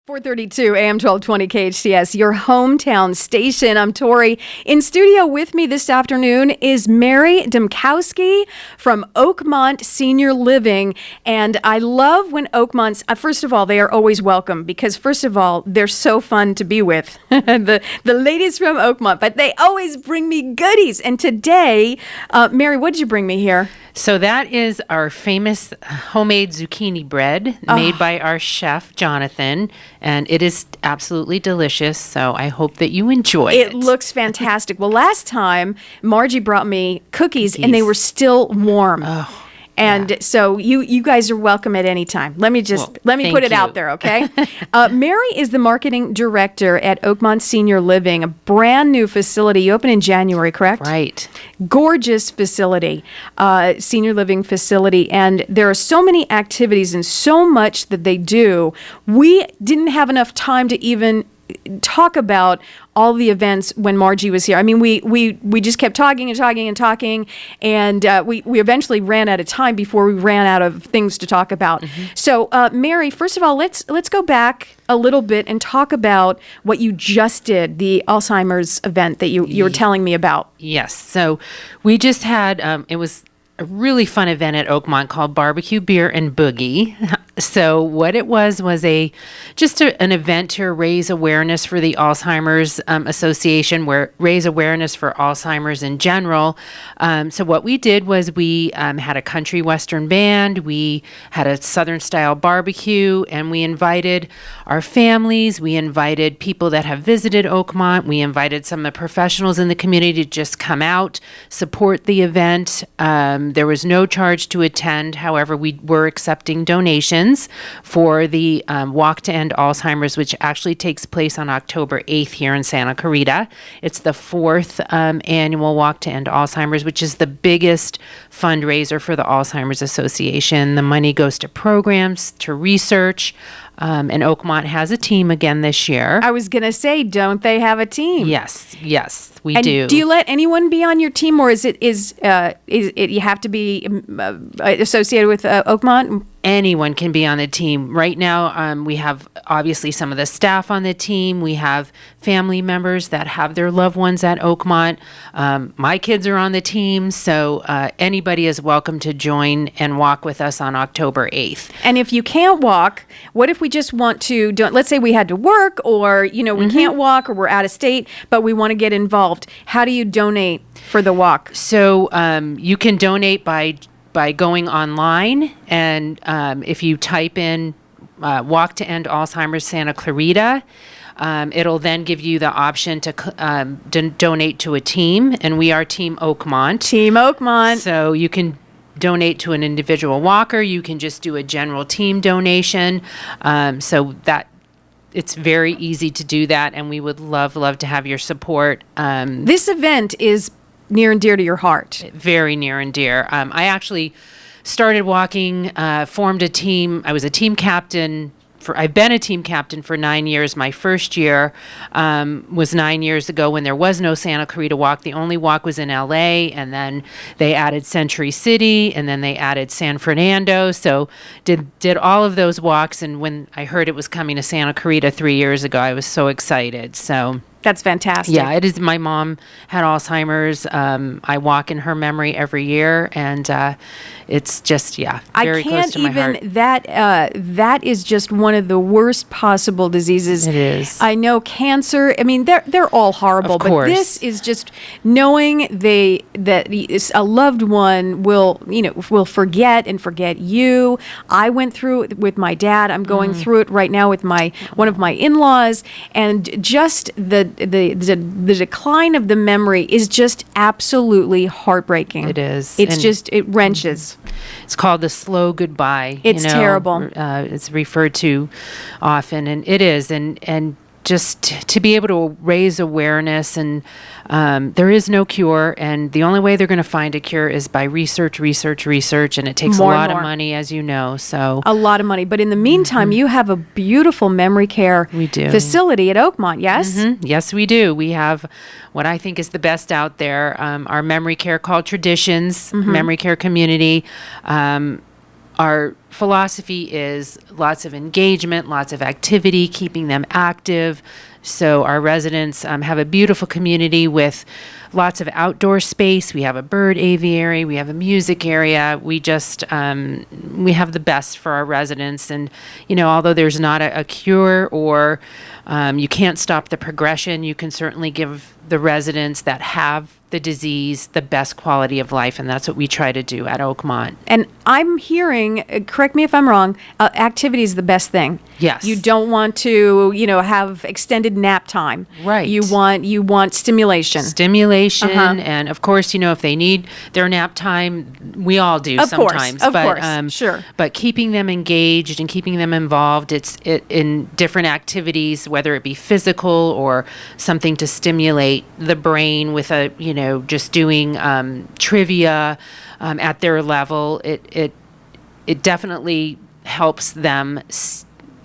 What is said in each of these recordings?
432 AM 1220 KHTS, your hometown station. I'm Tori. In studio with me this afternoon is Mary Dembkowski from Oakmont Senior Living. And I love when Oakmont's, first of all, they are always welcome because, first of all, they're so fun to be with, the ladies from Oakmont, but they always bring me goodies. And today, Mary, what did you bring me here? So that is our famous homemade zucchini bread made by our chef, Jonathan, and it is absolutely delicious, so I hope that you enjoy it. It looks fantastic. Well, last time, Margie brought me cookies, and they were still warm. Oh. And so you guys are welcome at any time. Let me put it out there, okay? Mary is the marketing director at Oakmont Senior Living, a brand new facility. You opened in January, correct? Right. Gorgeous facility, senior living facility. And there are so many activities and so much that they do. We didn't have enough time to even talk about all the events when Margie was here. I mean, we just kept talking and talking and talking, and we eventually ran out of time before we ran out of things to talk about. Mm-hmm. So, Mary, first of all, let's go back a little bit and talk about what you just did, the Alzheimer's event that you were telling me about. Yes. So we just had, it was a really fun event at Oakmont called Barbecue, Beer, and Boogie. So what it was just an event to raise awareness for the Alzheimer's Association, raise awareness for Alzheimer's in general. So what we did was we had a country western band, we had a southern style barbecue, and we invited our families, we invited people that have visited Oakmont, we invited some of the professionals in the community to just come out, support the event. There was no charge to attend. However, we were accepting donations for the Walk to End Alzheimer's, which actually takes place on October 8th here in Santa Clarita. It's the fourth annual Walk to End Alzheimer's, which is the biggest fundraiser for the Alzheimer's Association. The money goes to programs, to research, and Oakmont has a team again this year. I was going to say, don't they have a team? Yes, we and do. Do you let anyone be on your team, or is it you have to be associated with Oakmont? Anyone can be on the team. Right now, we have obviously some of the staff on the team. We have family members that have their loved ones at Oakmont. My kids are on the team, so anybody is welcome to join and walk with us on October 8th. And if you can't walk, what if we just want to let's say we had to work, or we can't walk, or we're out of state, but we want to get involved. How do you donate for the walk? So you can donate by going online, and if you type in Walk to End Alzheimer's Santa Clarita, it'll then give you the option to donate to a team, and we are Team Oakmont. Team Oakmont. So you can donate to an individual walker. You can just do a general team donation. So that it's very easy to do that, and we would love to have your support. This event is near and dear to your heart. Very near and dear. I actually started walking, formed a team. I was a team captain. I've been a team captain for 9 years. My first year was 9 years ago when there was no Santa Clarita Walk. The only walk was in LA, and then they added Century City, and then they added San Fernando. So did all of those walks, and when I heard it was coming to Santa Clarita 3 years ago, I was so excited. So that's fantastic. Yeah, it is. My mom had Alzheimer's. I walk in her memory every year, and it's just, very close to my heart. That is just one of the worst possible diseases. It is. I know cancer. I mean, they're all horrible, of course. But this is just knowing that a loved one will forget you. I went through it with my dad. I'm going through it right now with one of my in-laws, and just the decline of the memory is just absolutely heartbreaking. It is. It wrenches. It's called the slow goodbye. It's terrible. It's referred to often, and it is. And just to be able to raise awareness, and there is no cure, and the only way they're going to find a cure is by research, and it takes a lot of money, as you know. So a lot of money, but in the meantime, you have a beautiful memory care facility at Oakmont. Yes, yes, we do. We have what I think is the best out there. Our memory care called Traditions Memory Care Community. our philosophy is lots of engagement, lots of activity, keeping them active. So our residents have a beautiful community with lots of outdoor space. We have a bird aviary. We have a music area. We just, we have the best for our residents. And, although there's not a cure or you can't stop the progression, you can certainly give the residents that have the disease the best quality of life, and that's what we try to do at Oakmont. And I'm hearing, correct me if I'm wrong, activity is the best thing. Yes. You don't want to, have extended nap time. Right. You want stimulation. And of course, if they need their nap time, we all do sometimes. Of course, sure. But keeping them engaged and keeping them involved, in different activities, whether it be physical or something to stimulate the brain with just doing trivia at their level, it definitely helps them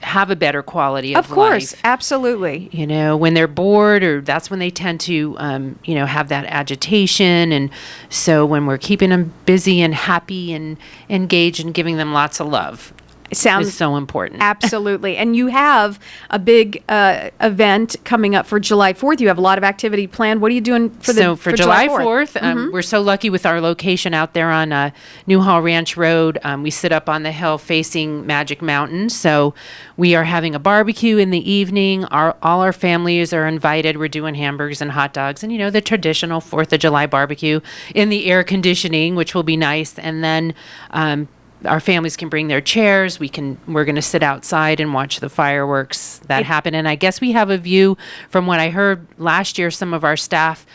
have a better quality of life. Of course, absolutely. When they're bored, or that's when they tend to, have that agitation. And so when we're keeping them busy and happy and engaged and giving them lots of love, is so important. Absolutely. And you have a big event coming up for July 4th. You have a lot of activity planned. What are you doing for July 4th? We're so lucky with our location out there on Newhall Ranch Road. We sit up on the hill facing Magic Mountain. So we are having a barbecue in the evening. All our families are invited. We're doing hamburgers and hot dogs and, the traditional 4th of July barbecue in the air conditioning, which will be nice. And then our families can bring their chairs. We're going to sit outside and watch the fireworks that happen. And I guess we have a view from what I heard last year. Some of our staff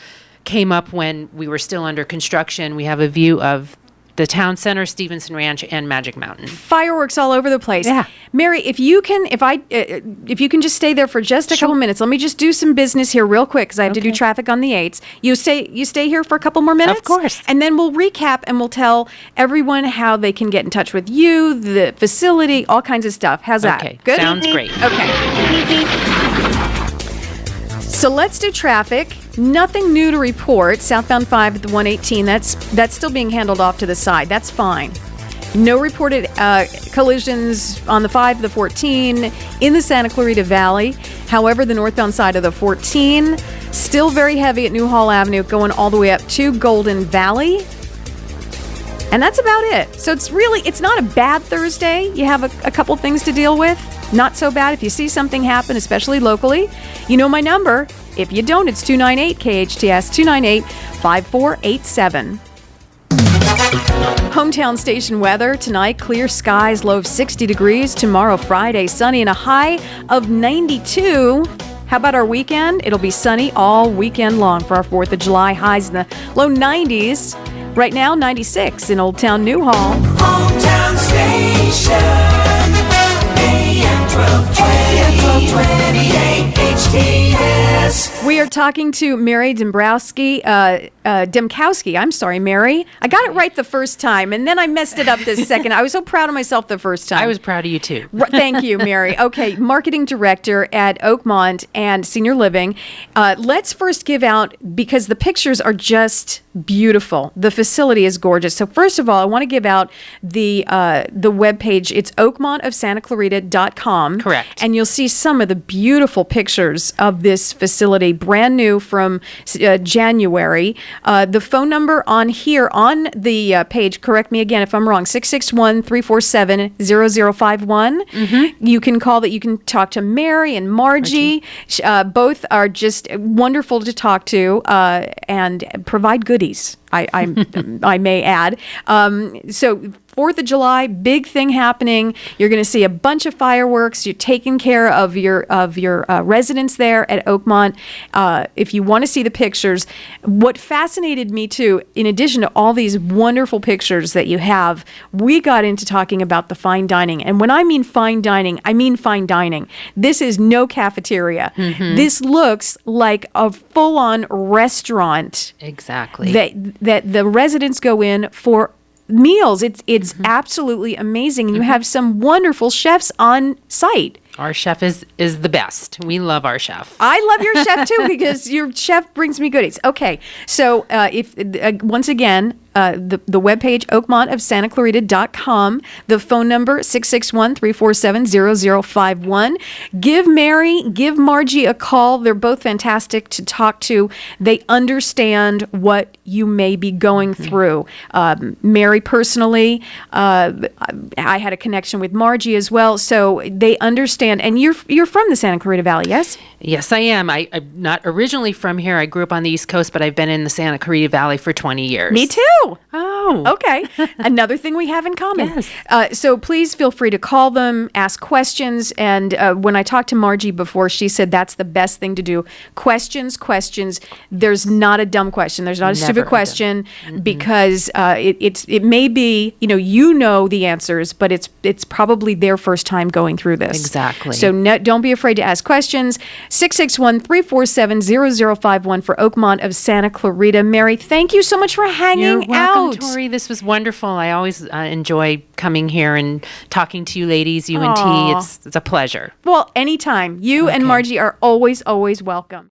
came up when we were still under construction. We have a view of the town center, Stevenson Ranch, and Magic Mountain. Fireworks all over the place. Yeah. Mary, if you can just stay there for just a couple minutes, let me just do some business here real quick because I have to do traffic on the 8s. You stay here for a couple more minutes? Of course. And then we'll recap and we'll tell everyone how they can get in touch with you, the facility, all kinds of stuff. How's that? Okay. Good? Sounds great. Okay. So let's do traffic. Nothing new to report. Southbound 5 at the 118. That's still being handled off to the side. That's fine. No reported collisions on the 5 to the 14 in the Santa Clarita Valley. However, the northbound side of the 14 still very heavy at Newhall Avenue, going all the way up to Golden Valley. And that's about it. So it's not a bad Thursday. You have a couple things to deal with. Not so bad. If you see something happen, especially locally, you know my number. If you don't, it's 298 KHTS 298-5487. Hometown station weather tonight: clear skies, low of 60 degrees. Tomorrow, Friday, sunny and a high of 92. How about our weekend? It'll be sunny all weekend long for our 4th of July. Highs in the low 90s. Right now, 96 in Old Town Newhall. Hometown station. AM 1220 KHTS. We are talking to Mary Dembkowski. I'm sorry, Mary. I got it right the first time, and then I messed it up this second. I was so proud of myself the first time. I was proud of you, too. Thank you, Mary. Okay, marketing director at Oakmont and Senior Living. Let's first give out, because the pictures are just beautiful. The facility is gorgeous. So first of all, I want to give out the webpage. It's oakmontofsantaclarita.com. Correct. And you'll see some of the beautiful pictures of this facility, brand new from January. The phone number on here on the page, correct me again if I'm wrong, 661-347-0051. Mm-hmm. You can call that. You can talk to Mary and Margie. Both are just wonderful to talk to and provide goodies. I may add. So 4th of July, big thing happening. You're going to see a bunch of fireworks. You're taking care of your residents there at Oakmont. If you want to see the pictures, what fascinated me too, in addition to all these wonderful pictures that you have, we got into talking about the fine dining. And when I mean fine dining, I mean fine dining. This is no cafeteria. Mm-hmm. This looks like a full-on restaurant. Exactly. That the residents go in for meals. It's mm-hmm. absolutely amazing. And you have some wonderful chefs on site. Our chef is the best. We love our chef. I love your chef too, because your chef brings me goodies. Okay, so if once again, the webpage, oakmontofsantaclarita.com. The phone number, 661-347-0051. Give Mary, give Margie a call. They're both fantastic to talk to. They understand what you may be going through. Mary personally, I had a connection with Margie as well, so they understand. And you're from the Santa Clarita Valley, yes? Yes, I am. I'm not originally from here. I grew up on the East Coast, but I've been in the Santa Clarita Valley for 20 years. Me too. Oh. Okay. Another thing we have in common. Yes. So please feel free to call them, ask questions. And when I talked to Margie before, she said that's the best thing to do. Questions. There's not a dumb question. There's not a Never stupid a dumb- question because it may be, you know the answers, but it's probably their first time going through this. Exactly. So don't be afraid to ask questions. 661-347-0051 for Oakmont of Santa Clarita. Mary, thank you so much for hanging You're welcome, out. Tori. This was wonderful. I always enjoy coming here and talking to you ladies, you and Aw. T. It's a pleasure. Well, anytime. You and Okay. Margie are always welcome.